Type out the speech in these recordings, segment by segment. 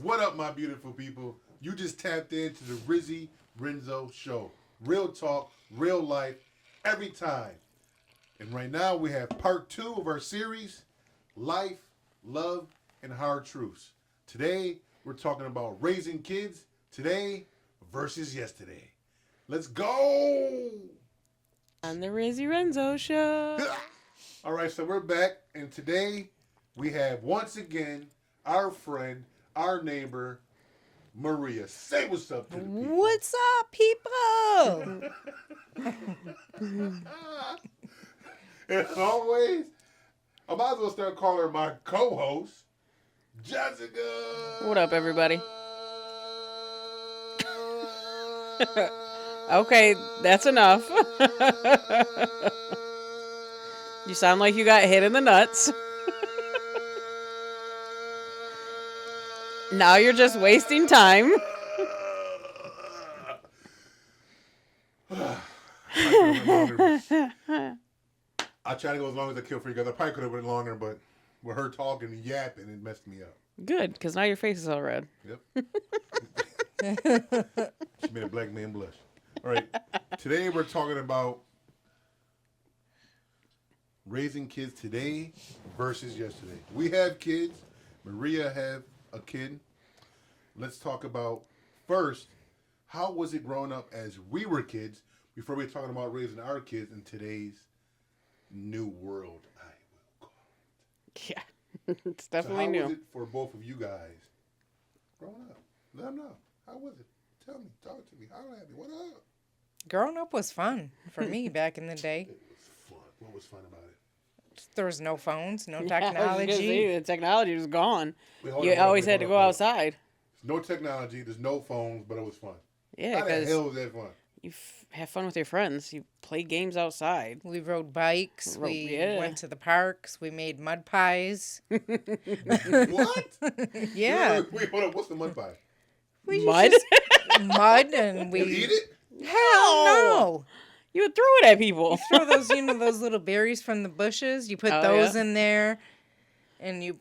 What up, my beautiful people? You just tapped into the Rizzy Renzo Show. Real talk, real life, every time. And right now we have part 2 of our series, Life, Love, and Hard Truths. Today, we're talking about raising kids today versus yesterday. Let's go! On the Rizzy Renzo Show. All right, so we're back, and today we have once again our friend, our neighbor, Maria. Say what's up to the people. What's up, people? As always, I might as well start calling her my co-host, Jessica. What up, everybody? Okay, that's enough. You sound like you got hit in the nuts. Now you're just wasting time. I tried to go as long as I could for you guys. I probably could have went longer, but with her talking and yapping, it messed me up. Good, because now your face is all red. Yep. She made a black man blush. All right. Today we're talking about raising kids today versus yesterday. We have kids. Maria have a kid. Let's talk about first, how was it growing up as we were kids before we're talking about raising our kids in today's new world, I will call it. Yeah, it's definitely so how new. was it for both of you guys growing up? Let them know. How was it? Tell me. Talk to me. How happy? What up? Growing up was fun for me back in the day. It was fun. What was fun about it? There was no phones, no Yeah, I was gonna technology. say, the technology was gone. Wait, hold You on, hold on, always wait, had to hold go on, hold on. outside. There's no technology. There's no phones, but it was fun. Yeah, How the because hell was that fun? you have fun with your friends. You play games outside. We rode bikes. We Yeah. went to the parks. We made mud pies. What? Yeah. Wait, hold on. What's the mud pie? We Mud? just- mud, and we You eat it? Hell no. You would throw it at people. Throw those, those little berries from the bushes. You put Oh, those yeah. in there, and you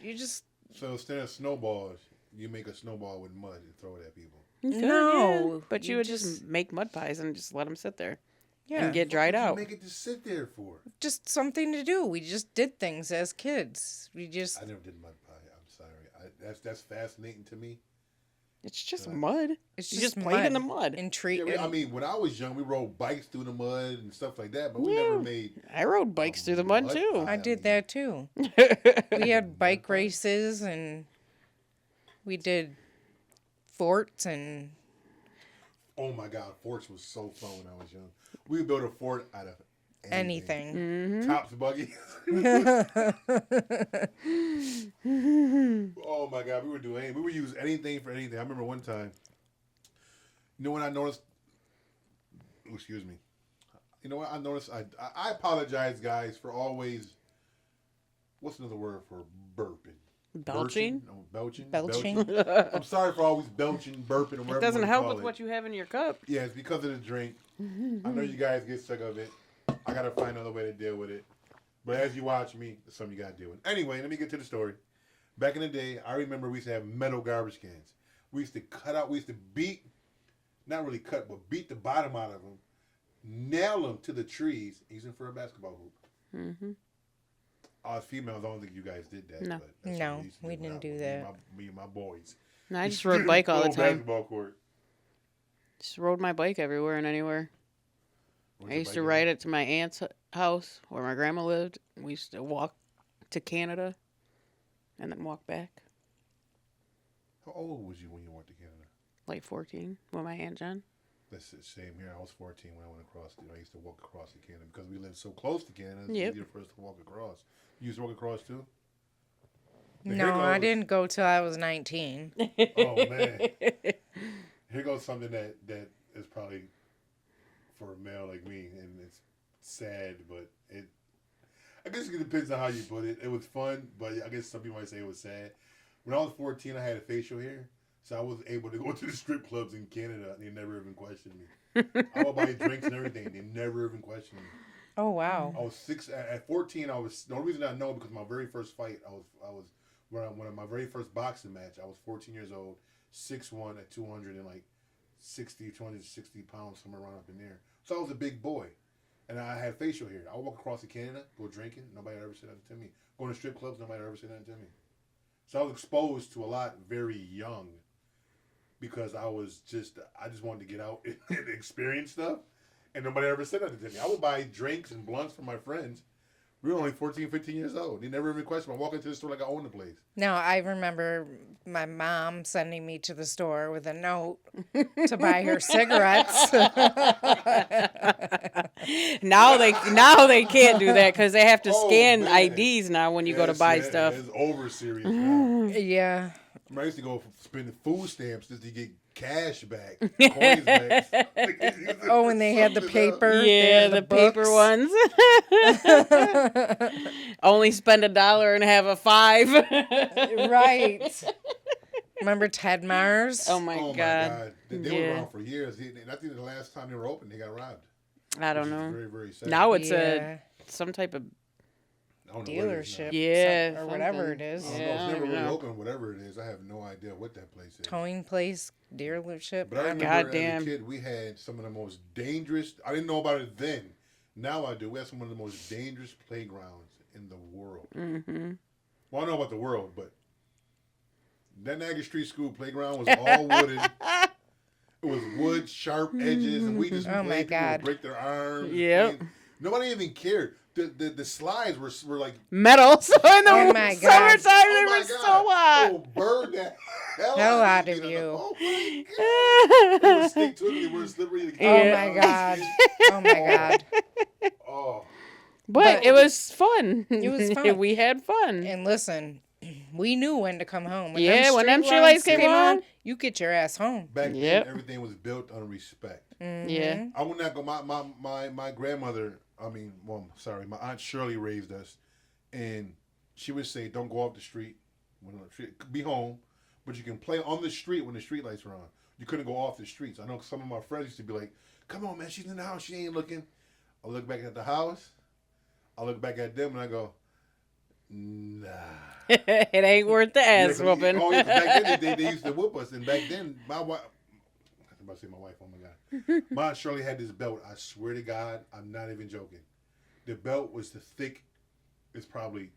just So instead of snowballs, you make a snowball with mud and throw it at people. You could, No, yeah. But you you would just just- make mud pies and just let them sit there yeah, and get dried What out. you make it just sit there for? just something to do. We just did things as kids. We just I never did mud pie. I'm sorry. That's fascinating to me. It's just mud. it's You just just played in the mud mud. and treat. Yeah, I mean, when I was young, we rode bikes through the mud and stuff like that, but we Yeah. never made. I rode bikes through the mud mud too. I did that too. We had bike races and we did forts and Oh my God, forts was so fun when I was young. We would build a fort out of anything. anything. Tops buggy. Oh my God, we would do anything. We would use anything for anything. I remember one time. You know when I noticed? Oh, excuse me. You know what I noticed? I apologize, guys, for always. What's another word for burping? Belching? No, belching. Belching. I'm sorry for always belching, burping, or whatever. It doesn't you help call with it. what you have in your cup. Yeah, it's because of the drink. I know you guys get sick of it. I gotta find another way to deal with it. But as you watch me, it's something you gotta deal with. Anyway, let me get to the story. Back in the day, I remember we used to have metal garbage cans. We used to cut out, we used to beat, not really cut, but beat the bottom out of them, nail them to the trees, using for a basketball hoop. Mm-hmm. Us females, I don't think you guys did that. No. But that's No, what used to we do didn't when do me that. Me and my boys. No, I just rode bike all the Little time. Basketball court. Just rode my bike everywhere and anywhere. Where's I your used bike to at? ride it to my aunt's house where my grandma lived. We used to walk to Canada and then walk back. How old was you when you went to Canada? Like 14 with my Aunt Jen. That's the same here. I was 14 when I went across. I used to walk across to Canada because we lived so close to Canada. It's Yep. easier for us to walk across. You used to walk across too? But here No, I goes- didn't go till I was 19. Oh man. Here goes something that is probably for a male like me, and it's sad, but I guess it depends on how you put it. It was fun, but I guess some people might say it was sad. When I was 14, I had a facial hair, so I was able to go to the strip clubs in Canada, and they never even questioned me. I would buy drinks and everything. They never even questioned me. Oh wow. I was 6 at 14. I was the only reason I know because my very first fight I was when my very first boxing match, I was 14 years old, 6'1" at 260 pounds, somewhere around up in there. So I was a big boy. And I had facial hair. I would walk across to Canada, go drinking. Nobody ever said nothing to me. Going to strip clubs, nobody ever said nothing to me. So I was exposed to a lot very young because I just wanted to get out and experience stuff. And nobody ever said nothing to me. I would buy drinks and blunts for my friends. We were only 14, 15 years old. They never even questioned me. I walk into the store like I own the place. Now, I remember my mom sending me to the store with a note to buy her cigarettes. Now they can't do that because they have to scan IDs now when you go to buy stuff. It's over serious now. Yeah. I used to go spend food stamps just to get cash back, coins back. Oh, and they had the paper. Yeah, the paper ones. Only spend $1 and have a 5. Right. Remember Ted Mars? Oh my God. They were around for years. I think the last time they were open, they got robbed. I don't know. Very, very sad. Now it's some type of dealership, or whatever it is. I don't know. It's never really open. Whatever it is, I have no idea what that place is. Towing place, dealership. But I remember as a kid, we had some of the most dangerous. I didn't know about it then. Now I do. We have some of the most dangerous playgrounds in the world. Mm-hmm. Well, I don't know about the world, but that Niagara Street School playground was all wooden. It was wood, sharp edges, and we just played. People would break their arms. Yep. Nobody even cared. The slides were like metal. So in the summertime, they were so hot. Oh, burn that hell out of you. Oh my God. They were stick to it. They were slippery. Oh my God. Oh my God. Oh. But it was fun. It was fun. We had fun. And listen, we knew when to come home. When them street lights came on, you get your ass home. Back then, everything was built on respect. Mm-hmm. Yeah. I would not go. My grandmother. My Aunt Shirley raised us, and she would say, "Don't go off the street. Be home, but you can play on the street when the street lights are on. You couldn't go off the streets." I know some of my friends used to be like, "Come on, man, she's in the house. She ain't looking." I look back at the house. I look back at them, and I go, "Nah." It ain't worth the ass whooping. Back then they used to whoop us, and back then my wife. I'm about to say my wife. Oh my God. My Aunt Shirley had this belt. I swear to God, I'm not even joking. The belt was the thick. It's probably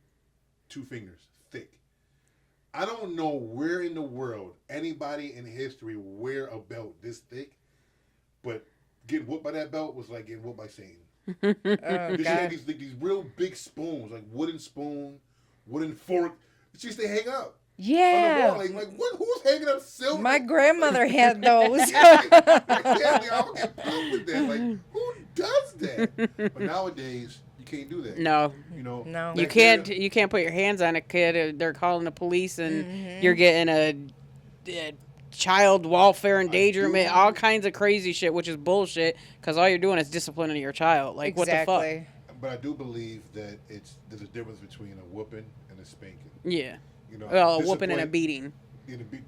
2 fingers thick. I don't know where in the world anybody in history wear a belt this thick, but getting whooped by that belt was like getting whooped by Satan. She had these real big spoons, like wooden spoon, wooden fork. She used to hang up. Yeah. On the wall. Like who's hanging up silver? My grandmother had those. I would get pumped with that. Like, who does that? But nowadays, you can't do that. No. No. You can't put your hands on a kid. They're calling the police, and you're getting a child welfare endangerment, all kinds of crazy shit, which is bullshit. Because all you're doing is disciplining your child. Like, what the fuck? But I do believe that there's a difference between a whooping and a spanking. Yeah. A whooping and a beating.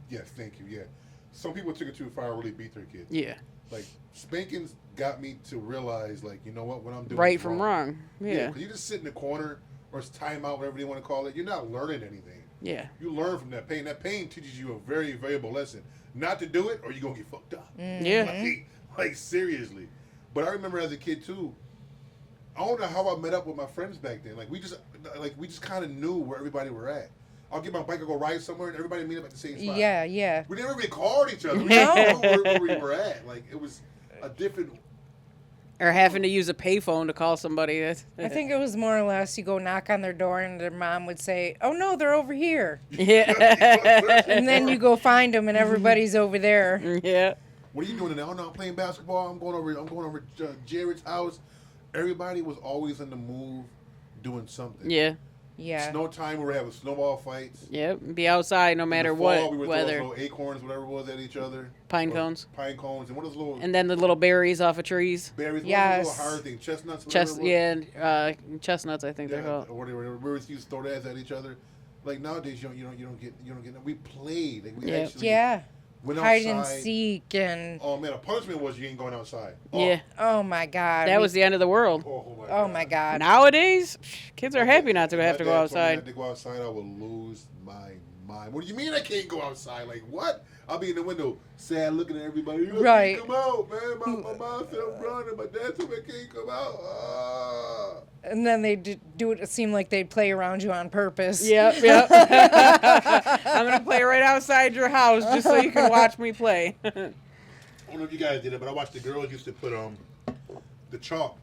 Yes, thank you. Yeah. Some people took it too far, really beat their kids. Yeah. Like, spankings got me to realize, like, you know what I'm doing right from wrong. Yeah. Because you just sit in the corner or it's timeout, whatever you want to call it. You're not learning anything. Yeah. You learn from that pain. That pain teaches you a very valuable lesson. Not to do it or you're going to get fucked up. Yeah. Like, seriously. But I remember as a kid, too, I don't know how I met up with my friends back then. Like, we just kind of knew where everybody were at. I'll get my bike and go ride somewhere, and everybody meet up at the same spot. Yeah, yeah. We never really called each other. We didn't know where we were at. Like, it was a different... Or having to use a payphone to call somebody. I think it was more or less you go knock on their door, and their mom would say, "Oh, no, they're over here." Yeah. And then you go find them, and everybody's over there. Yeah. What are you doing today? Oh, no, I'm playing basketball. I'm going over Jared's house. Everybody was always in the move doing something. Yeah. Yeah. Snow time, we were having snowball fights. Yep. Be outside no matter what we would weather. throw little acorns, whatever it was, at each other. Pine cones. Pine cones. And what are those little... And then the little berries off of trees. Berries. Yes. What are those little hard things? Chestnuts? Chestnuts, I think they're called. Or whatever. We used to throw that at each other. Like, nowadays, you don't get... We played. Like, we actually... Yeah. went hide outside. and seek and. Oh man, a punishment was you ain't going outside. Yeah. Oh my God. That was the end of the world. Oh my God. Nowadays, kids are happy not to If have to my go dad told me outside. not to go outside, I would lose my mind. What do you mean I can't go outside? Like what? I'll be in the window, sad, looking at everybody. You Right. can't come out, man. My mom said I'm running. My dad told me I can't come out. And then they do it seem like they'd play around you on purpose. Yep. I'm gonna play right outside your house just so you can watch me play. I don't know if you guys did it, but I watched the girls used to put the chalk.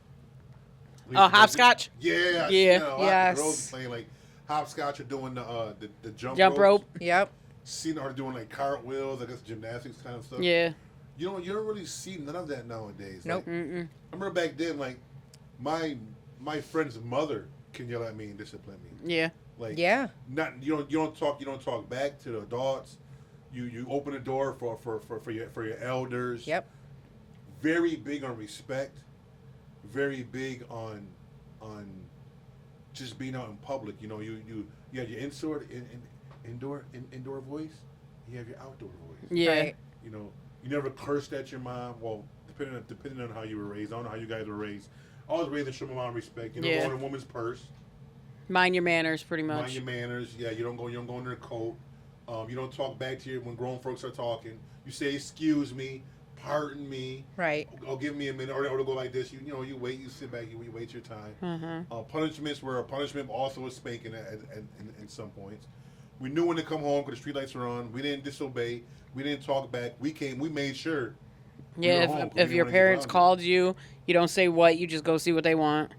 Oh, hopscotch? Yeah. Yeah. A lot Yes. of girls playing like hopscotch or doing the Jump rope. Yep. Seen her doing like cartwheels, I guess gymnastics kind of stuff. Yeah. You don't really see none of that nowadays. Nope. Like, I remember back then, like my friend's mother can yell at me and discipline me. Yeah. Like Yeah. not you don't talk back to the adults. You open the door for your elders. Yep. Very big on respect. Very big on just being out in public. You know, you have your indoor voice. You have your outdoor voice. Yeah. Right. You know, you never cursed at your mom. Well, depending on how you were raised. I don't know how you guys were raised. I was raised to show my mom respect. You know, Yeah. go in a woman's purse. Mind your manners, pretty much. Mind your manners. Yeah, you don't go in their coat. You don't talk back to you when grown folks are talking. You say, "Excuse me, pardon me." Right. Or give me a minute, or go like this. You wait. You sit back. You wait your time. Punishments were a punishment, also a spanking at some points. We knew when to come home because the streetlights were on. We didn't disobey. We didn't talk back. We made sure. Yeah, if your parents called you, you don't say what, you just go see what they want.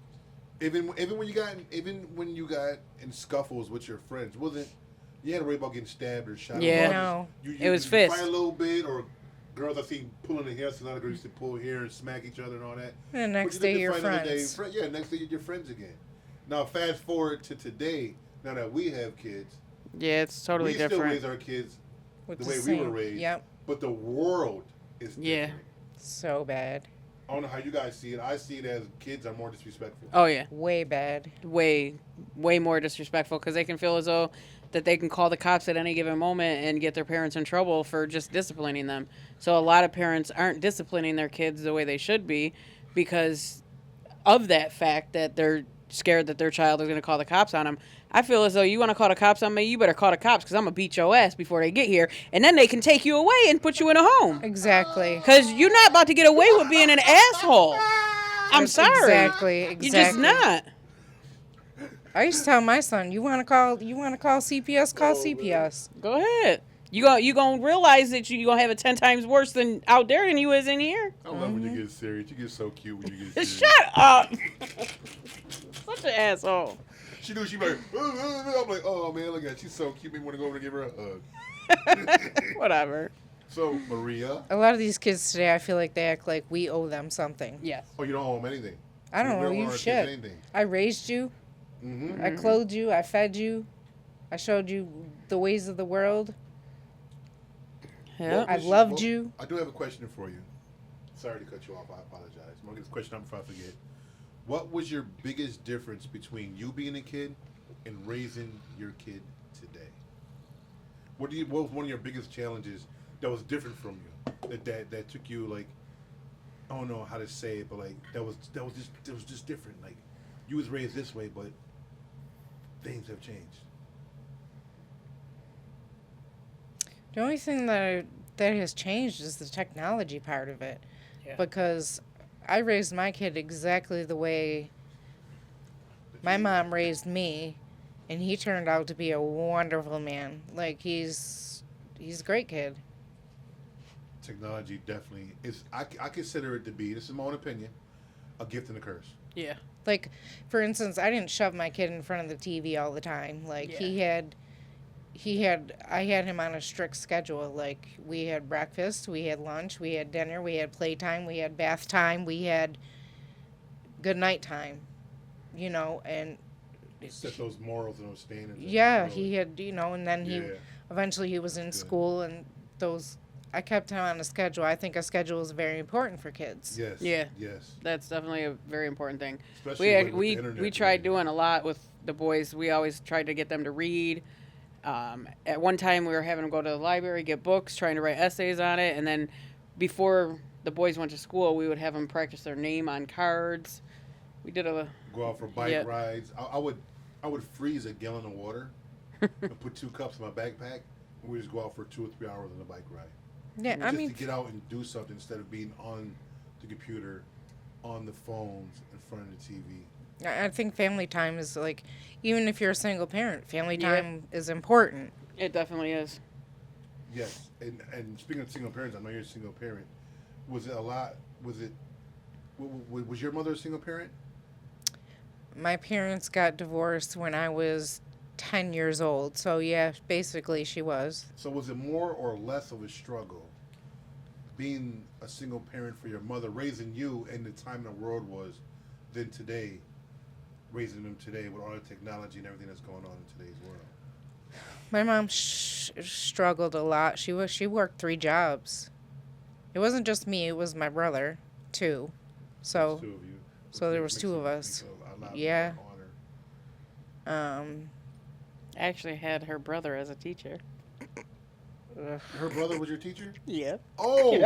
Even when you got in scuffles with your friends, you had to worry about getting stabbed or shot. Yeah. No. It was you fists. fight a little bit, or girls I seen pulling the hair, so another girl used to pull hair and smack each other and all that. And the next But day you you're live to fight another friends. day, next day you're friends again. Now fast forward to today. Now that we have kids, Yeah, it's totally we different. still raise our kids With the the way we same. were raised. Yep. But the world is Yeah. different. So bad. I don't know how you guys see it. I see it as kids are more disrespectful. Oh, yeah. Way bad. Way more disrespectful because they can feel as though that they can call the cops at any given moment and get their parents in trouble for just disciplining them. So a lot of parents aren't disciplining their kids the way they should be because of that fact that they're scared that their child is going to call the cops on them. I feel as though you want to call the cops on me, you better call the cops because I'm going to beat your ass before they get here. And then they can take you away and put you in a home. Exactly. Because you're not about to get away with being an asshole. I'm sorry. Exactly. You're just not. I used to tell my son, you want to call CPS, call CPS. Go ahead. You gonna realize that you gonna have it 10 times worse than out there than you is in here. I love when you get serious. You get so cute when you get serious. Shut up. Such an asshole. She knew she like, I'm like, oh man, look at that. She's so cute. Made me want to go over and give her a hug. Whatever. So, Maria. A lot of these kids today, I feel like they act like we owe them something. Yes. Oh, you don't owe them anything. I don't owe We you owe our shit. kids anything. I raised you. Mm-hmm. I clothed you. I fed you. I showed you the ways of the world. Yeah. I loved you. I do have a question for you. Sorry to cut you off. I apologize. I'm going to get this question up before I forget. What was your biggest difference between you being a kid and raising your kid today? What was one of your biggest challenges that was different from you? That took you, like, I don't know how to say it, but like that was just different. Like you was raised this way, but things have changed. The only thing that has changed is the technology part of it. Yeah. Because I raised my kid exactly the way my mom raised me, and he turned out to be a wonderful man. Like he's a great kid. Technology definitely is. I consider it to be, this is my own opinion, a gift and a curse. Yeah. Like, for instance, I didn't shove my kid in front of the TV all the time. Like I had him on a strict schedule. Like we had breakfast, we had lunch, we had dinner, we had playtime, we had bath time, we had good night time. You know, and Set those morals and those standards. yeah, he had, and then Yeah. eventually he was in school, and I kept him on a schedule. I think a schedule is very important for kids. Yes. Yeah. Yes. That's definitely a very important thing. Especially with the We internet we tried today. doing a lot with the boys. We always tried to get them to read. At one time, we were having to go to the library, get books, trying to write essays on it, and then before the boys went to school, we would have them practice their name on cards. We did a Go out for bike yeah. rides. I would freeze a gallon of water and put 2 cups in my backpack, and we just go out for 2 or 3 hours on a bike ride. Yeah, I Just mean, to get out and do something instead of being on the computer, on the phones, in front of the TV. I think family time is like, even if you're a single parent, family Yeah. time is important. It definitely is. Yes, and speaking of single parents, I know you're a single parent. Was it a lot? Was it? Was your mother a single parent? My parents got divorced when I was 10 years old, so yeah, basically she was. So was it more or less of a struggle being a single parent for your mother, raising you in the time the world was, than today, raising them today with all the technology and everything that's going on in today's world? My mom struggled a lot. She worked 3 jobs. It wasn't just me, it was my brother too. So There's 2 of you. so there was Makes 2 of it- us. makes it a lot Yeah. more honor. I actually had her brother as a teacher. Her brother was your teacher? Yeah. Oh my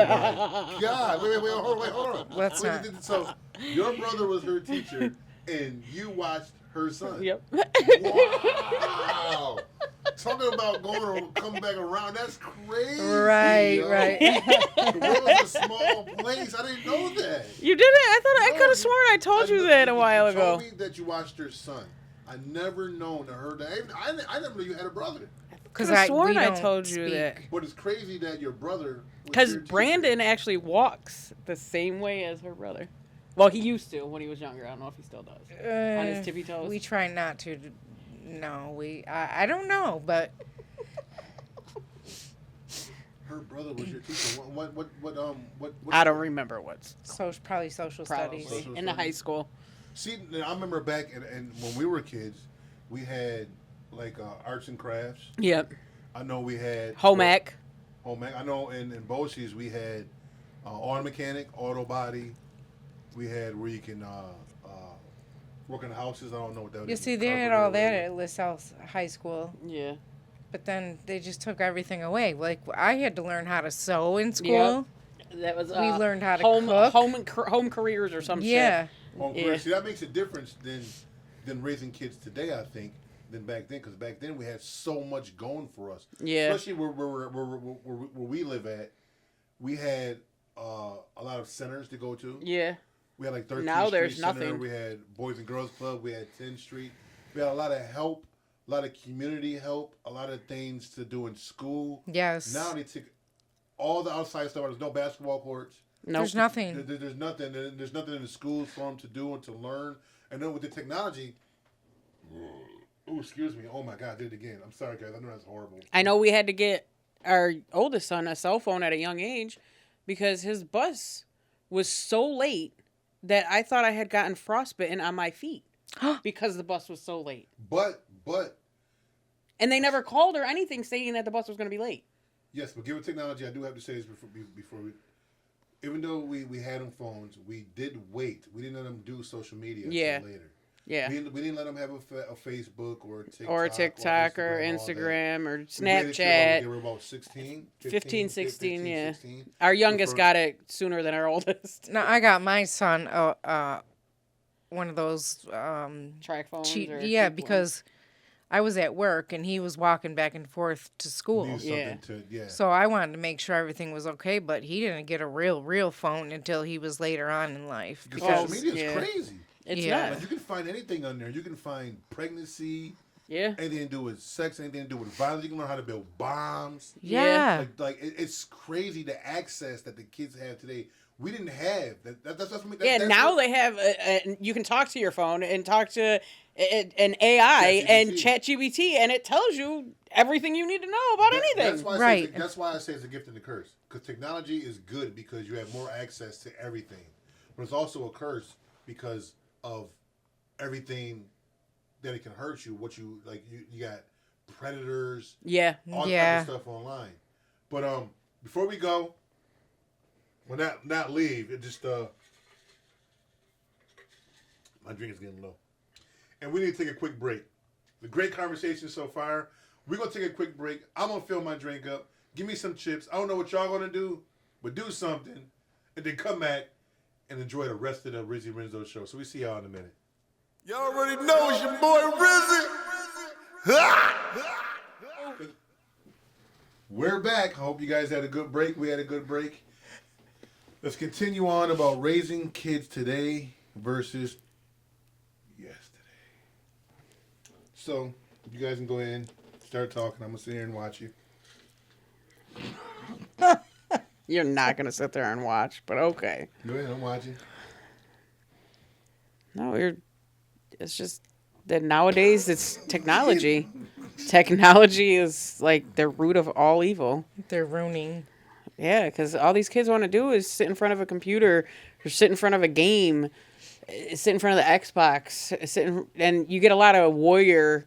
God! Wait, hold on. Let's Wait, not. So your brother was her teacher, and you watched her son. Yep. Wow! Talking about coming back around. That's crazy. Right, yo. right. The world's a small place. I didn't know that. You didn't? I thought I No, could have sworn I told you kn- that a while you told ago. me that you watched her son. I never known or heard that. I never knew you had a brother. Because Could've sworn we I don't told you speak. that. But it's crazy that your brother. was Because your teacher. Brandon actually walks the same way as her brother. Well, he used to when he was younger. I don't know if he still does. On his tippy toes. We try not to. No, I don't know, but Her brother was your teacher. What I don't remember what's probably social probably studies. Social in the studies. high school. See, I remember back and when we were kids, we had like arts and crafts. Yep. I know we had Home ec. Home ec. I know in Boshi's we had auto mechanic, auto body. We had where you can work in the houses. I don't know what that is. You see, they had all that at LaSalle High School, Yeah. but then they just took everything away. Like, I had to learn how to sew in school. That was We learned how to home cook. home careers or some Yeah. Home Yeah. career. See, that makes a difference than raising kids today, I think, than back then. Because back then we had so much going for us. Yeah. Especially where we live at, we had a lot of centers to go to. shit. Yeah. We had like 13th Now Street there's Center. nothing. We had Boys and Girls Club. We had 10th Street. We had a lot of help, a lot of community help, a lot of things to do in school. Yes. Now they took all the outside stuff. There's no basketball courts. Nope. There's nothing. There's nothing. There's nothing in the schools for them to do and to learn. And then with the technology, oh, excuse me. Oh my God, I did it again. I'm sorry, guys. I know that's horrible. I know we had to get our oldest son a cell phone at a young age because his bus was so late that I thought I had gotten frostbitten on my feet because the bus was so late. But And they never called or anything saying that the bus was going to be late. yes, but given technology, I do have to say this before we. Even though we had them phones, we did wait. We didn't let them do social media Yeah. until later. Yeah. We didn't let them have a Facebook or TikTok Or TikTok or all that. Instagram or We waited till Snapchat. they were about 16, 15, 16, yeah. 16. Our youngest Before- got it sooner than our oldest. No, I got my son one of those Track phones. cheat. Or Yeah, cheap because I was at work and he was walking back and forth to school. Needed Yeah. something to, yeah. So I wanted to make sure everything was okay, but he didn't get a real phone until he was later on in life. Because Because- social media is yeah. crazy. It's Yeah. Like, you can find anything on there. You can find pregnancy, Yeah. anything to do with sex, anything to do with violence. You can learn how to build bombs. Yeah. It's crazy the access that the kids have today. We didn't have that's what I mean. Yeah, That's now what- they have. You can talk to your phone and talk to an AI and ChatGPT, and it tells you everything you need to know about anything. That's why Right. That's why I say it's a gift and a curse. Because technology is good because you have more access to everything, but it's also a curse because of everything that it can hurt you. What you like, you got predators, Yeah. all Yeah. kinds of stuff online. But before we go, well, not leave. It just my drink is getting low, and we need to take a quick break. The great conversation so far. We're going to take a quick break. I'm going to fill my drink up. Give me some chips. I don't know what y'all going to do, but do something. And then come back and enjoy the rest of the Rizzy Renzo Show. So we see y'all in a minute. Y'all already know it's your boy Rizzy. We're back. I hope you guys had a good break. We had a good break. Let's continue on about raising kids today versus yesterday. So, you guys can go ahead and start talking. I'm going to sit here and watch you. You're not going to sit there and watch, but okay. Go ahead, I'm watching. No, it's just that nowadays it's technology. Technology is like the root of all evil. They're ruining. Yeah, because all these kids want to do is sit in front of a computer or sit in front of a game, sit in front of the Xbox, and you get a lot of warrior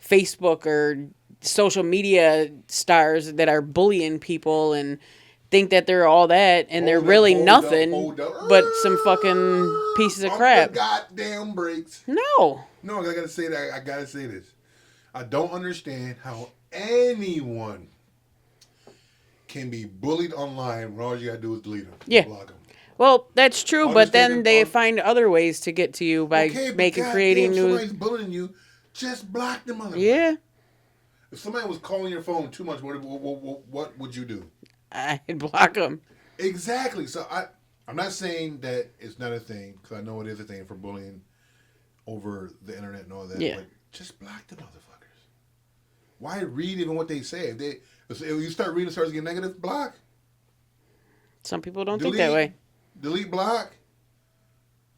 Facebook or social media stars that are bullying people and think that they're all that, and they're really nothing but some fucking pieces of crap. The goddamn breaks. No, I gotta say that. I gotta say this. I don't understand how anyone can be bullied online when all you gotta do is delete them. Yeah. Block them. Well, that's true, but then they find other ways to get to you by creating new. Somebody's bullying you, just block them. Yeah. If somebody was calling your phone too much, what would you do? I'd block them. Exactly. So I'm not saying that it's not a thing, because I know it is a thing for bullying over the internet and all that. Yeah. But just block the motherfuckers. Why read even what they say? If you start reading, it starts getting negative, block. Some people don't think that way. Delete, block.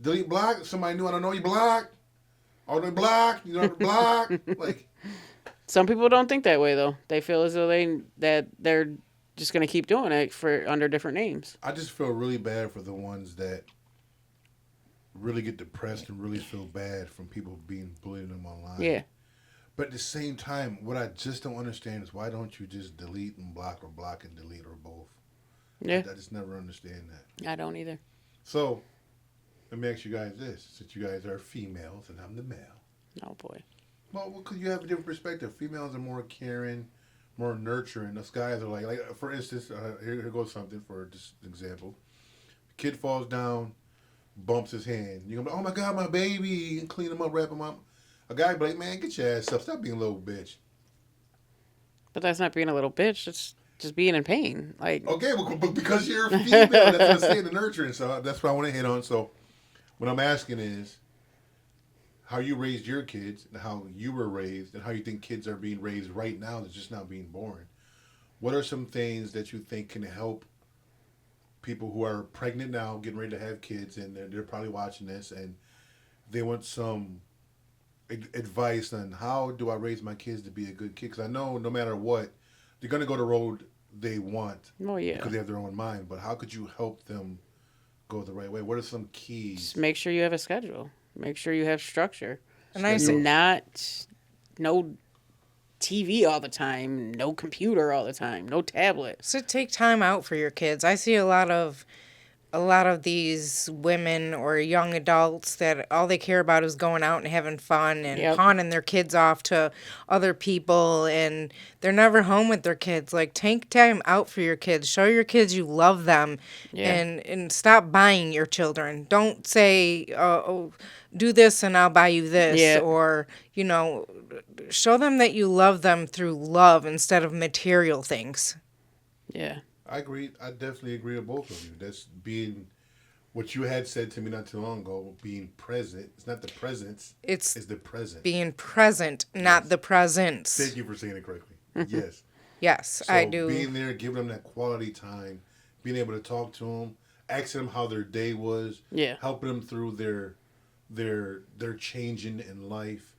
Delete, block. Somebody new, I don't know, you block. Oh, they block. You don't block. Like. Some people don't think that way, though. They feel as though they're just going to keep doing it under different names. I just feel really bad for the ones that really get depressed and really feel bad from people being bullied them online. Yeah. But at the same time, what I just don't understand is why don't you just delete and block, or block and delete, or both? Yeah. I just never understand that. I don't either. So, let me ask you guys this. Since you guys are females and I'm the male. Oh, boy. Well, because you have a different perspective. Females are more caring, more nurturing. Us guys are like for instance, here goes something for just example. Kid falls down, bumps his hand. You're going to be, oh my God, my baby. And clean him up, wrap him up. A guy be like, man, get your ass up. Stop being a little bitch. But that's not being a little bitch. It's just being in pain. Like, okay, but because you're a female, that's what I'm saying, the nurturing. So that's what I want to hit on. So what I'm asking is how you raised your kids and how you were raised and how you think kids are being raised right now that's just now being born. What are some things that you think can help people who are pregnant now, getting ready to have kids, and they're probably watching this, and they want some advice on how do I raise my kids to be a good kid? Because I know no matter what, they're going to go the road they want. Oh, yeah. Because they have their own mind. But how could you help them go the right way? What are some keys? Just make sure you have a schedule. Make sure you have structure. And I say no TV all the time, no computer all the time, no tablet. So take time out for your kids. I see a lot of these women or young adults that all they care about is going out and having fun and pawning their kids off to other people, and they're never home with their kids. Like, take time out for your kids. Show your kids you love them, and stop buying your children. Don't say, oh, do this and I'll buy you this, or, show them that you love them through love instead of material things. Yeah. I agree. I definitely agree with both of you. That's being what you had said to me not too long ago, being present. It's not the presence. It's the present. Being present, not the presence. Thank you for saying it correctly. Yes. Yes, so I do. Being there, giving them that quality time, being able to talk to them, asking them how their day was, helping them through their changing in life,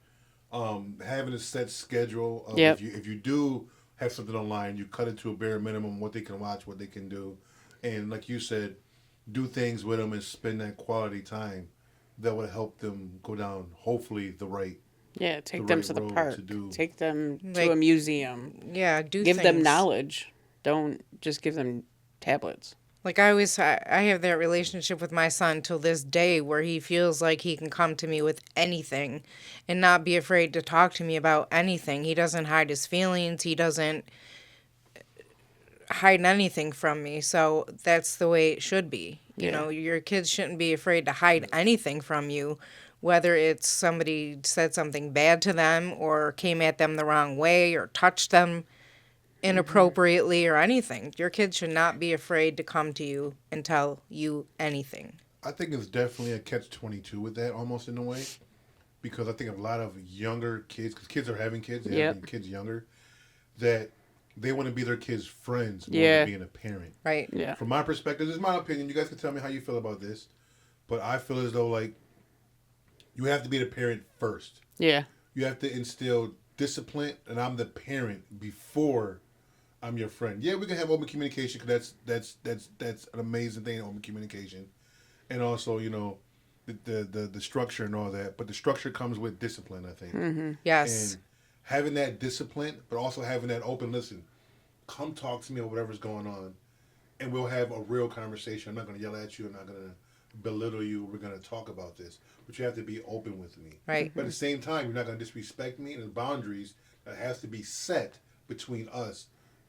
having a set schedule. Of if you do have something online, you cut it to a bare minimum, what they can watch, what they can do. And like you said, do things with them and spend that quality time that would help them go down, hopefully, the right take them to the park. Take them to a museum. Yeah, give them knowledge. Don't just give them tablets. Like I have that relationship with my son till this day where he feels like he can come to me with anything and not be afraid to talk to me about anything. He doesn't hide his feelings. He doesn't hide anything from me. So that's the way it should be. You Yeah. know, your kids shouldn't be afraid to hide anything from you, whether it's somebody said something bad to them or came at them the wrong way or touched them inappropriately or anything. Your kids should not be afraid to come to you and tell you anything. I think it's definitely a catch-22 with that, almost in a way, because I think a lot of younger kids, because kids are having kids, they're having kids younger, that they want to be their kids' friends more than being a parent. Right. Yeah. From my perspective, this is my opinion. You guys can tell me how you feel about this, but I feel as though like you have to be the parent first. Yeah. You have to instill discipline, and I'm the parent before I'm your friend. Yeah, we can have open communication because that's an amazing thing, open communication, and also the structure and all that. But the structure comes with discipline, I think. Mm-hmm. Yes. And having that discipline, but also having that open listen. Come talk to me or whatever's going on, and we'll have a real conversation. I'm not going to yell at you. I'm not going to belittle you. We're going to talk about this, but you have to be open with me. Right. But at the same time, you're not going to disrespect me. And there's boundaries that has to be set between us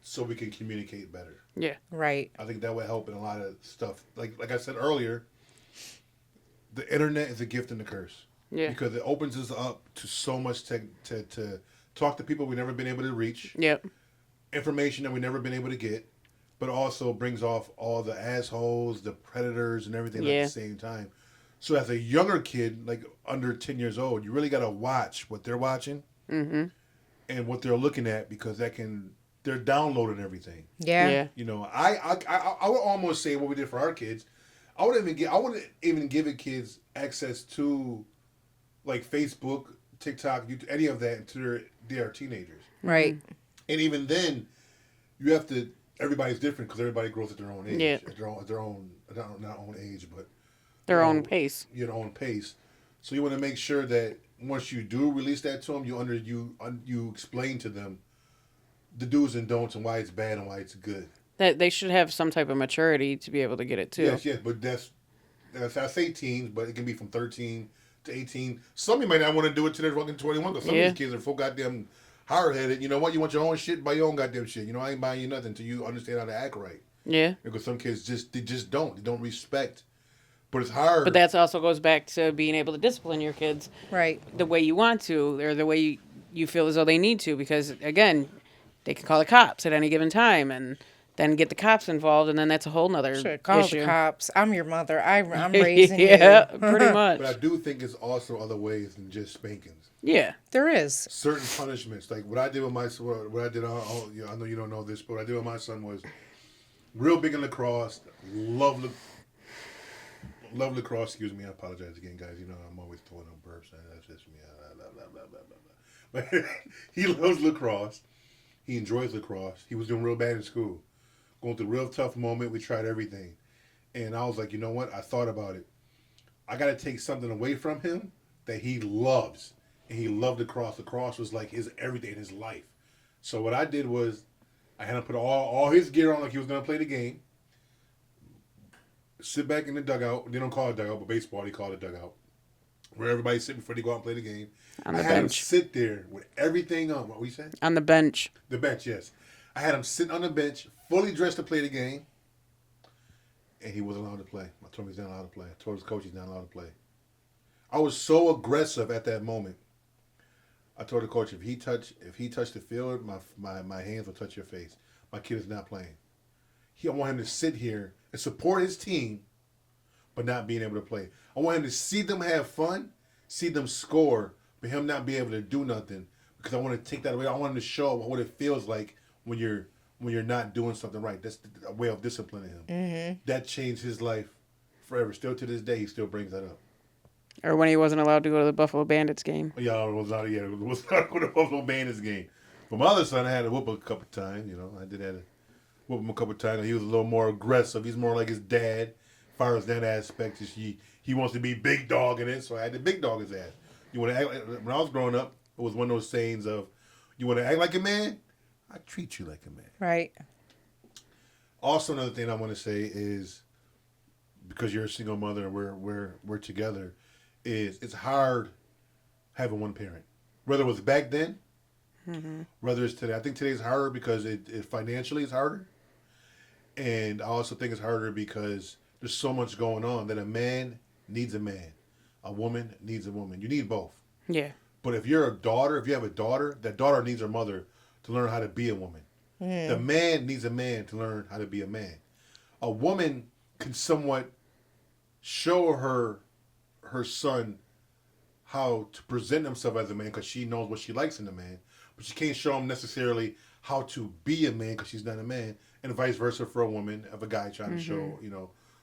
so we can communicate better. Yeah. Right. I think that would help in a lot of stuff. Like I said earlier, the internet is a gift and a curse. Yeah. Because it opens us up to so much to talk to people we've never been able to reach. Yep. Information that we've never been able to get, but also brings off all the assholes, the predators, and everything at the same time. So as a younger kid, like under 10 years old, you really got to watch what they're watching and what they're looking at because they're downloading everything. Yeah. You know, I would almost say what we did for our kids. I wouldn't even give it kids access to like Facebook, TikTok, YouTube, any of that until they are teenagers. Right. And even then, you have to. Everybody's different because everybody grows at their own age. Yeah. At their own, not own age, but Their own pace. Your own pace. So you want to make sure that once you do release that to them, you explain to them the do's and don'ts and why it's bad and why it's good. That they should have some type of maturity to be able to get it too. Yes, but that's I say teens, but it can be from 13 to 18. Some of you might not want to do it till they're fucking 21 because some of these kids are full goddamn hard-headed. You know what? You want your own shit, buy your own goddamn shit. You know, I ain't buying you nothing until you understand how to act right. Yeah. Because some kids just don't. They don't respect. But it's hard. But that also goes back to being able to discipline your kids. Right. The way you want to or the way you feel as though they need to because, again, they can call the cops at any given time and then get the cops involved and then that's a whole nother Call issue. the cops. I'm your mother. I'm raising you. Yeah, pretty much. But I do think it's also other ways than just spankings. Yeah. There is. Certain punishments. Like what I did with my what I did I know you don't know this, but what I did with my son was real big in lacrosse. Love lacrosse. Excuse me. I apologize again, guys. You know I'm always throwing on burps. That's just me. But he loves lacrosse. He enjoys lacrosse. He was doing real bad in school. Going through a real tough moment. We tried everything. And I was like, you know what? I thought about it. I got to take something away from him that he loves. And he loved lacrosse. Lacrosse was like his everything in his life. So what I did was I had him put all his gear on like he was going to play the game. Sit back in the dugout. They don't call it dugout, but baseball, they call it dugout. Where everybody's sitting before they go out and play the game. On the I had him bench. sit there with everything on. What we said? On the bench. The bench, yes. I had him sitting on the bench, fully dressed to play the game, and he wasn't allowed to play. I told him he's not allowed to play. I told his coach he's not allowed to play. I was so aggressive at that moment. I told the coach if he touched the field, my hands will touch your face. My kid is not playing. I want him to sit here and support his team, but not being able to play. I want him to see them have fun, see them score, but him not be able to do nothing because I want to take that away. I want him to show what it feels like when you're not doing something right. That's a way of disciplining him. Mm-hmm. That changed his life forever. Still to this day, he still brings that up. Or when he wasn't allowed to go to the Buffalo Bandits game. Yeah, it was not going to Buffalo Bandits game. But my other son, I had to whoop a couple times. You know, I did have to whoop him a couple times. He was a little more aggressive. He's more like his dad. As far as that aspect, he wants to be big dog in it, so I had to big dog his ass. You want to act like, when I was growing up, it was one of those sayings of, you want to act like a man? I treat you like a man. Right. Also, another thing I want to say is, because you're a single mother and we're together, is it's hard having one parent. Whether it was back then, whether it's today. I think today's harder because it financially is harder. And I also think it's harder because there's so much going on that a man needs a man. A woman needs a woman. You need both. Yeah. But if you have a daughter, that daughter needs her mother to learn how to be a woman. The man needs a man to learn how to be a man. A woman can somewhat show her son how to present himself as a man because she knows what she likes in a man, but she can't show him necessarily how to be a man because she's not a man, and vice versa for a woman of a guy trying to show,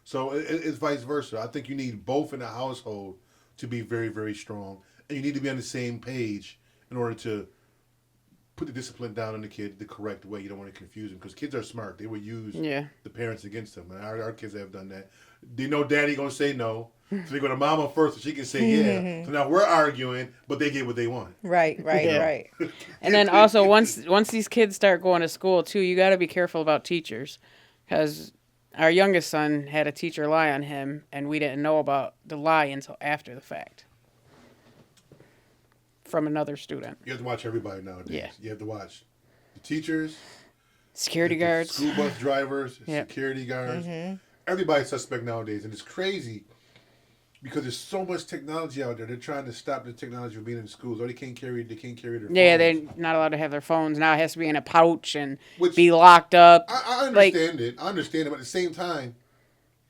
So it's vice versa. I think you need both in the household to be very, very strong, and you need to be on the same page in order to put the discipline down on the kid the correct way. You don't want to confuse them because kids are smart. They will use the parents against them, and our kids have done that. They know daddy gonna say no, so they go to mama first, so she can say yeah. So now we're arguing, but they get what they want. Right. Right. And then also once these kids start going to school too, you got to be careful about teachers, because our youngest son had a teacher lie on him, and we didn't know about the lie until after the fact from another student. You have to watch everybody nowadays. Yeah. You have to watch the teachers, Security guards, school bus drivers, security guards. Everybody's suspect nowadays, and it's crazy because there's so much technology out there. They're trying to stop the technology from being in schools. Or they can't carry their phones. Yeah, they're not allowed to have their phones now. It has to be in a pouch and be locked up. I understand it. I understand it, but at the same time,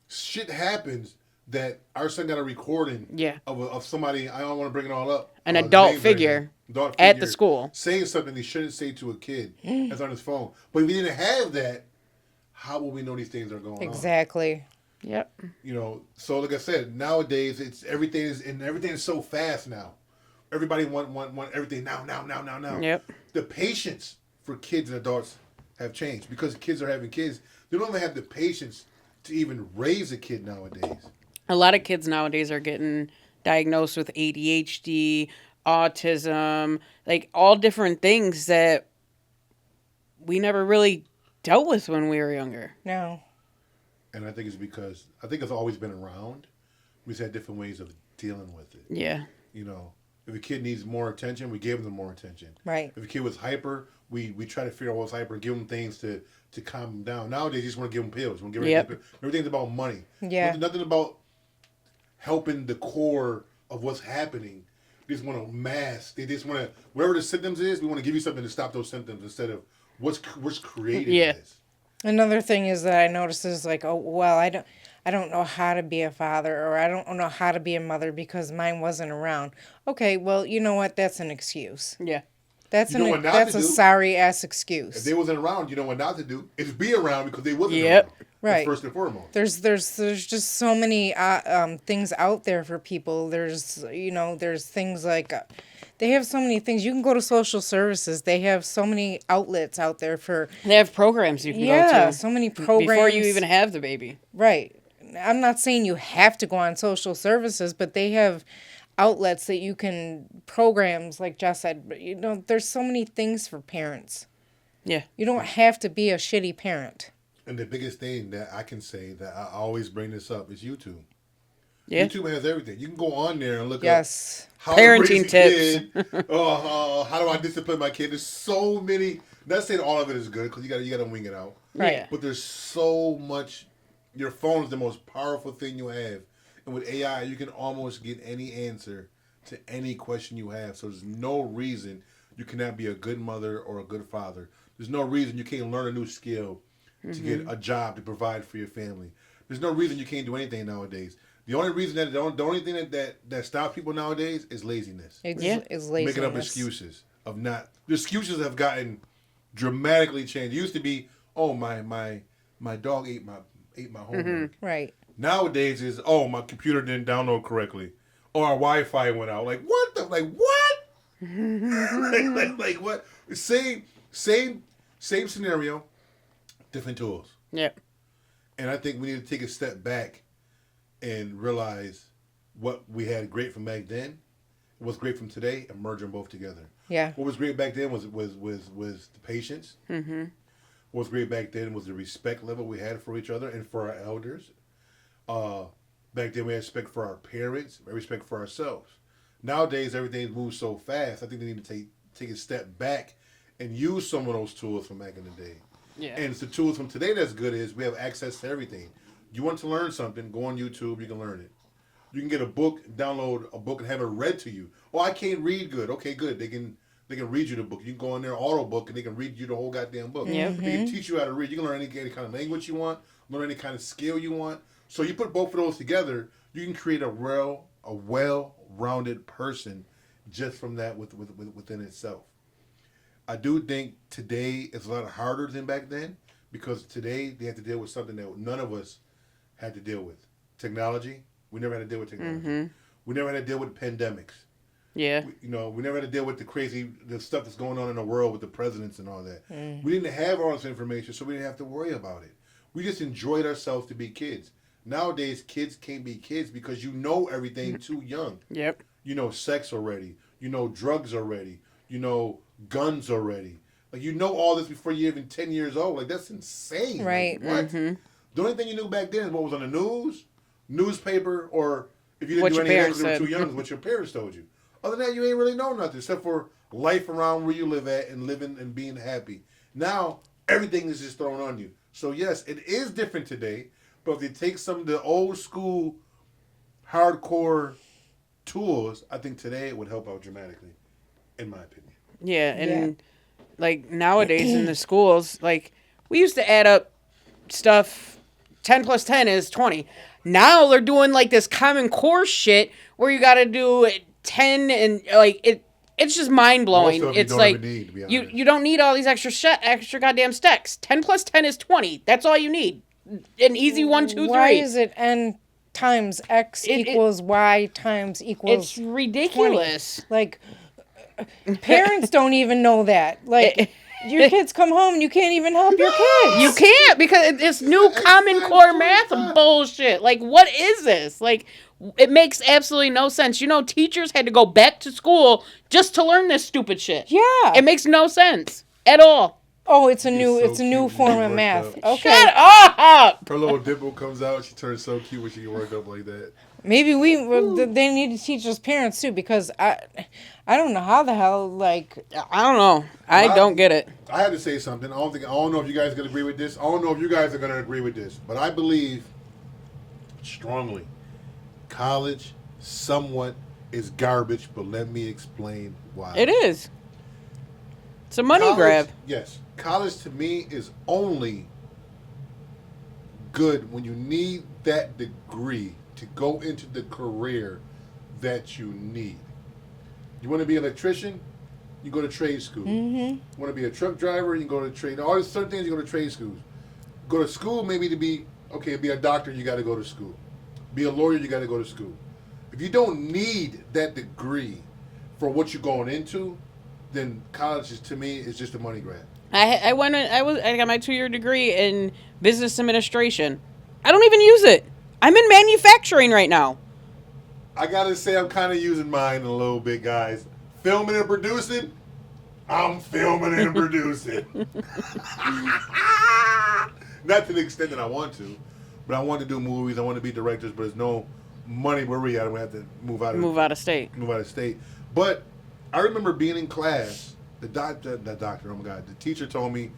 shit happens that our son got a recording of somebody. I don't want to bring it all up. An adult figure at the school saying something he shouldn't say to a kid that's on his phone. But if we didn't have that, how will we know these things are going on? Exactly. Yep. So like I said, nowadays everything is so fast now. Everybody want everything now. Yep. The patience for kids and adults have changed because kids are having kids. They don't even have the patience to even raise a kid nowadays. A lot of kids nowadays are getting diagnosed with ADHD, autism, like all different things that we never really dealt with when we were younger. No. And I think it's because it's always been around. We just had different ways of dealing with it. Yeah. If a kid needs more attention, we gave them more attention. Right. If a kid was hyper, we try to figure out what's hyper and give them things to calm them down. Nowadays, you just want to give them pills. Everything's about money. Yeah. Nothing about helping the core of what's happening. They just want to mask. They just want to, wherever the symptoms is, we want to give you something to stop those symptoms instead of what's creating this. Another thing is that I noticed is like, oh, well, I don't know how to be a father, or I don't know how to be a mother because mine wasn't around. Okay, well, you know what? That's an excuse. Yeah. That's a sorry ass excuse. If they wasn't around, you know what not to do is be around because they wasn't around. Right. First and foremost. There's just so many things out there for people. There's things like they have so many things. You can go to social services. They have so many outlets out there for. They have programs you can go to. Yeah, so many programs before you even have the baby. Right. I'm not saying you have to go on social services, but they have outlets that you can programs like Jess said. But there's so many things for parents. Yeah. You don't have to be a shitty parent. And the biggest thing that I can say that I always bring this up is YouTube. Yeah. YouTube has everything. You can go on there and look up how parenting tips. How do I discipline my kid? There's so many. Not saying all of it is good because you got to wing it out. Right. Yeah. But there's so much. Your phone is the most powerful thing you have, and with AI, you can almost get any answer to any question you have. So there's no reason you cannot be a good mother or a good father. There's no reason you can't learn a new skill to get a job to provide for your family. There's no reason you can't do anything nowadays. The only reason the only thing that stops people nowadays is laziness. Is laziness. Making up excuses of not. The excuses have gotten dramatically changed. It used to be, oh my dog ate my homework. Right. Nowadays is, oh, my computer didn't download correctly, or our Wi-Fi went out. Like what? What? like what? Same scenario. Different tools. Yep. And I think we need to take a step back and realize what we had great from back then, what's great from today, and merge them both together. Yeah. What was great back then was the patience. what was great back then was the respect level we had for each other and for our elders. Uh, Back then we had respect for our parents, respect for ourselves. Nowadays everything moves so fast. I think they need to take a step back and use some of those tools from back in the day. Yeah. And it's the tools from today that's good is we have access to everything. You want to learn something, go on YouTube, you can learn it. You can get a book, download a book and have it read to you. Oh, I can't read good. Okay, good. They can read you the book. You can go in there, auto book, and they can read you the whole goddamn book. Yeah. Mm-hmm. They can teach you how to read. You can learn any kind of language you want, learn any kind of skill you want. So you put both of those together, you can create a well-rounded person just from that within itself. I do think today is a lot harder than back then because today they have to deal with something that none of us had to deal with. Technology. We never had to deal with technology. Mm-hmm. We never had to deal with pandemics. Yeah. We never had to deal with the stuff that's going on in the world with the presidents and all that. Mm. We didn't have all this information, so we didn't have to worry about it. We just enjoyed ourselves to be kids. Nowadays, kids can't be kids because you know everything too young. Yep. You know sex already. You know drugs already. You know guns already. Like, you know all this before you're even 10 years old. Like, that's insane. Right. Like, what? Mm-hmm. The only thing you knew back then is what was on the news, newspaper, or if you didn't What do your any of that parents because you were said. too young, what your parents told you. Other than that, you ain't really know nothing except for life around where you live at and living and being happy. Now, everything is just thrown on you. So, yes, it is different today, but if you take some of the old school, hardcore tools, I think today it would help out dramatically, in my opinion. Yeah, and like nowadays in the schools, like we used to add up stuff. 10 plus 10 is 20. Now they're doing like this Common Core shit where you got to do 10 and like it's just mind blowing. Most of them It's you don't like even need, to be you honest. you don't need all these extra goddamn stacks. 10 plus 10 is 20. That's all you need. An easy 1, 2, 3. Why is it n times x It- equals y times equals It's ridiculous. 20? Like, parents don't even know that. Like, your kids come home and you can't even help your kids. You can't because it's new Common Core math bullshit. Like, what is this? Like, it makes absolutely no sense. You know, teachers had to go back to school just to learn this stupid shit. Yeah. It makes no sense at all. Oh, it's a She's new so it's a new cute when form she of worked math. up. Okay. Shut up! Her little dimple comes out. She turns so cute when she worked up like that. Maybe they need to teach us parents too, because I don't know how the hell, like, I don't know. I don't get it. I had to say something. I don't know if you guys are gonna agree with this. I don't know if you guys are gonna agree with this, but I believe strongly college somewhat is garbage. But let me explain why. It is. It's a money College- grab. Yes, college to me is only good when you need that degree to go into the career that you need. You want to be an electrician, you go to trade school. mm-hmm. Want to be a truck driver, you go to trade. All these certain things, you go to trade schools. Go to school maybe to be a doctor, you got to go to school. Be a lawyer, you got to go to school. If you don't need that degree for what you're going into, then college to me is just a money grab. I got my 2-year degree in business administration. I don't even use it. I'm in manufacturing right now. I gotta say, I'm kind of using mine a little bit, guys. Filming and producing, I'm filming and producing. Not to the extent that I want to, but I want to do movies. I want to be directors, but there's no money where we at. I'm gonna have to move out of state. But I remember being in class. The doctor, oh my God, the teacher told me,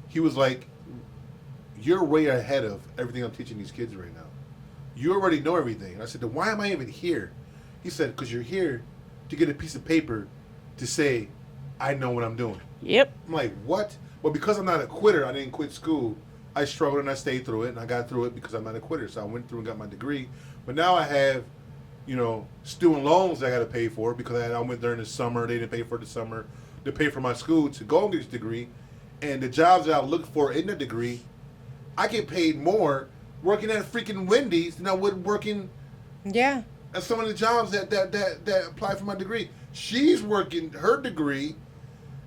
he was like, "You're way ahead of everything I'm teaching these kids right now. You already know everything." And I said, "Then why am I even here?" He said, "Because you're here to get a piece of paper to say, I know what I'm doing." Yep. I'm like, what? Well, because I'm not a quitter, I didn't quit school. I struggled and I stayed through it, and I got through it because I'm not a quitter. So I went through and got my degree. But now I have, student loans I got to pay for because I went during the summer. They didn't pay for the summer. They pay for my school to go and get this degree. And the jobs that I look for in the degree, I get paid more working at freaking Wendy's than I would working Yeah. at some of the jobs that apply for my degree. She's working her degree,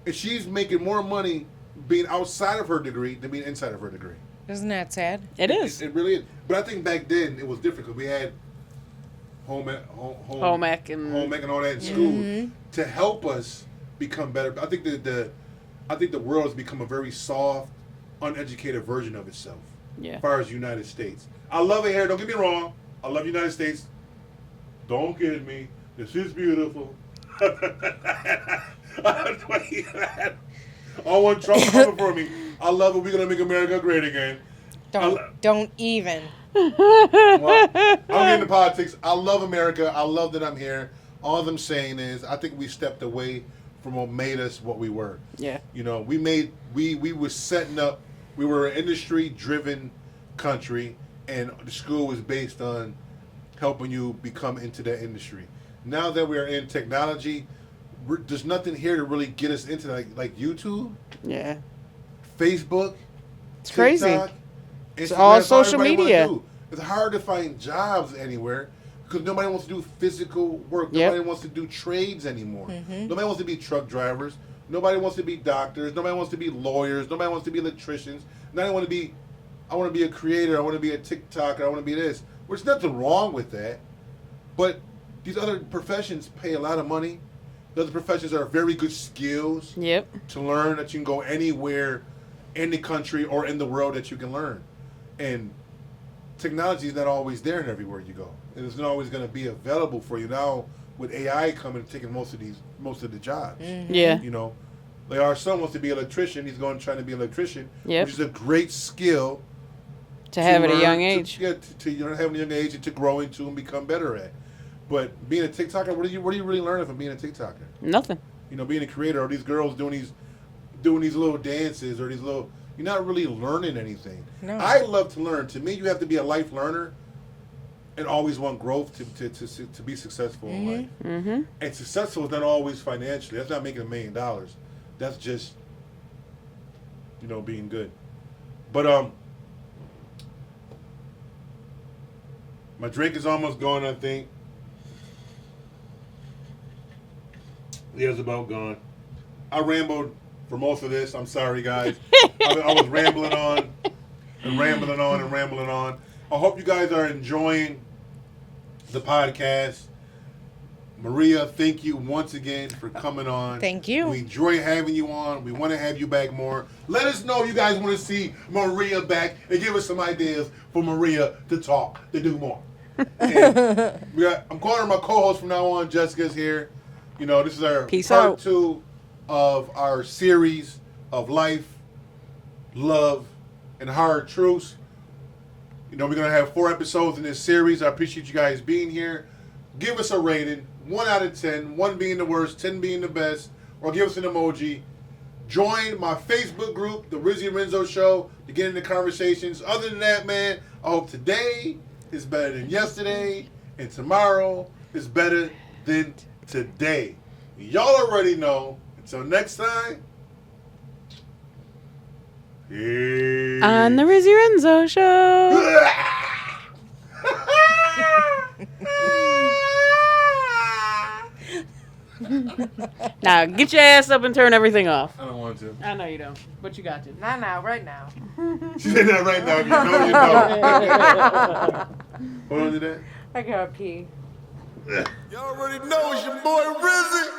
and she's making more money being outside of her degree than being inside of her degree. Isn't that sad? It is. It really is. But I think back then it was different because we had home ec and all that in school to help us become better. I think the world has become a very soft, uneducated version of itself. Yeah. As far as United States, I love it here. Don't get me wrong. I love United States. Don't kid me. This is beautiful. I want Trump coming for me. I love it. We're gonna make America great again. Don't even. Well, I'm getting into politics. I love America. I love that I'm here. All I'm saying is, I think we stepped away from what made us what we were. Yeah. You know, we were setting up. We were an industry-driven country, and the school was based on helping you become into that industry. Now that we are in technology, there's nothing here to really get us into like YouTube, Yeah. Facebook. It's TikTok, crazy. It's Instagram. all That's social everybody wanna media. do. It's hard to find jobs anywhere because nobody wants to do physical work. Yep. Nobody wants to do trades anymore. Nobody wants to be truck drivers. Nobody wants to be doctors. Nobody wants to be lawyers. Nobody wants to be electricians. And I want to be a creator. I want to be a TikToker. I want to be this. There's nothing wrong with that. But these other professions pay a lot of money. The other professions are very good skills Yep. to learn that you can go anywhere in the country or in the world that you can learn. And technology is not always there and everywhere you go. And it's not always going to be available for you now with AI coming and taking most of the jobs. Yeah. You know, like our son wants to be an electrician. He's going to try to be an electrician, Yep. which is a great skill To have at a learn, young age. to have at a young age and to grow into and become better at. But being a TikToker, what are you really learning from being a TikToker? Nothing. You know, being a creator, or these girls doing these little dances, or these little. You're not really learning anything. No. I love to learn. To me, you have to be a life learner, and always want growth to be successful in life. Mm-hmm. And successful is not always financially. That's not making $1 million. That's just, being good. But my drink is almost gone, I think. Yeah, it's about gone. I rambled for most of this. I'm sorry, guys. I was rambling on and rambling on and rambling on. I hope you guys are enjoying the podcast. Maria, thank you once again for coming on. Thank you. We enjoy having you on. We want to have you back more. Let us know if you guys want to see Maria back and give us some ideas for Maria to talk, to do more. And I'm calling her my co-host from now on. Jessica's here. This is our Peace part out. 2 of our series of life, love, and hard truths. We're going to have 4 episodes in this series. I appreciate you guys being here. Give us a rating, 1 out of 10, 1 being the worst, 10 being the best, or give us an emoji. Join my Facebook group, the Rizzy Renzo Show, to get into conversations. Other than that, man, I hope today is better than yesterday, and tomorrow is better than today. Y'all already know. Until next time. Peace. On the Rizzy Renzo Show. Now get your ass up and turn everything off. I don't want to. I know you don't, but you got to. Not now, right now. She said that right now. If you know, you know. Hold on to that. I gotta pee. You already know it's your boy Rizzy.